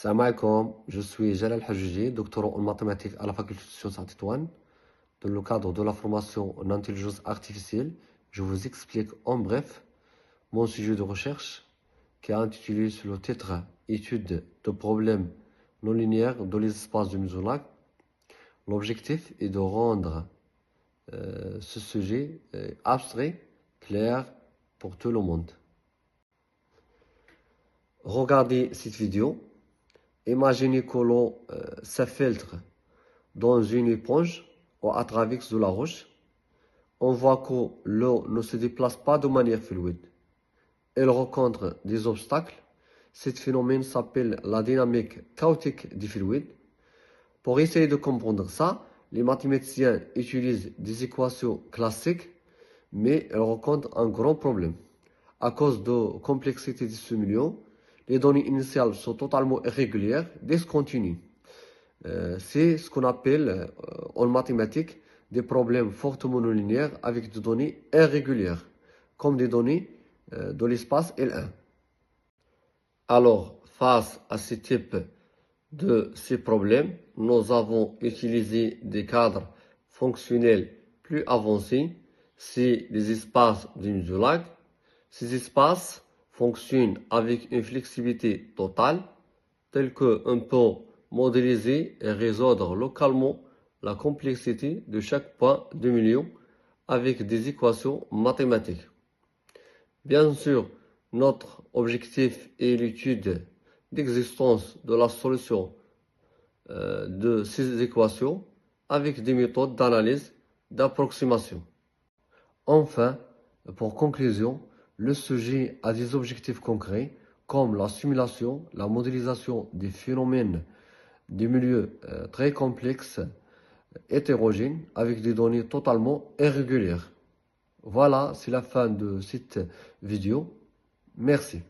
Salam alaikum, je suis Jalal Hajouji, doctorant en mathématiques à la faculté de sciences à Tétouan. Dans le cadre de la formation en intelligence artificielle, je vous explique en bref mon sujet de recherche qui est intitulé sur le titre Étude de problèmes non linéaires dans les espaces de Mesoulac. L'objectif est de rendre ce sujet abstrait, clair pour tout le monde. Regardez cette vidéo. Imaginez que l'eau s'infiltre dans une éponge ou à travers de la roche. On voit que l'eau ne se déplace pas de manière fluide. Elle rencontre des obstacles. Ce phénomène s'appelle la dynamique chaotique du fluide. Pour essayer de comprendre ça, les mathématiciens utilisent des équations classiques, mais elles rencontrent un grand problème. À cause de la complexité de ce milieu, les données initiales sont totalement irrégulières, discontinues. C'est ce qu'on appelle en mathématiques des problèmes fortement non linéaires avec des données irrégulières, comme des données de l'espace L1. Alors, face à ce type de ces problèmes, nous avons utilisé des cadres fonctionnels plus avancés, c'est les espaces de Mesoulac. Ces espaces fonctionnent avec une flexibilité totale, telle qu'on peut modéliser et résoudre localement la complexité de chaque point de milieu avec des équations mathématiques. Bien sûr, notre objectif est l'étude d'existence de la solution de ces équations avec des méthodes d'analyse d'approximation. Enfin, pour conclusion, le sujet a des objectifs concrets comme la simulation, la modélisation des phénomènes des milieux très complexes, hétérogènes, avec des données totalement irrégulières. Voilà, c'est la fin de cette vidéo. Merci.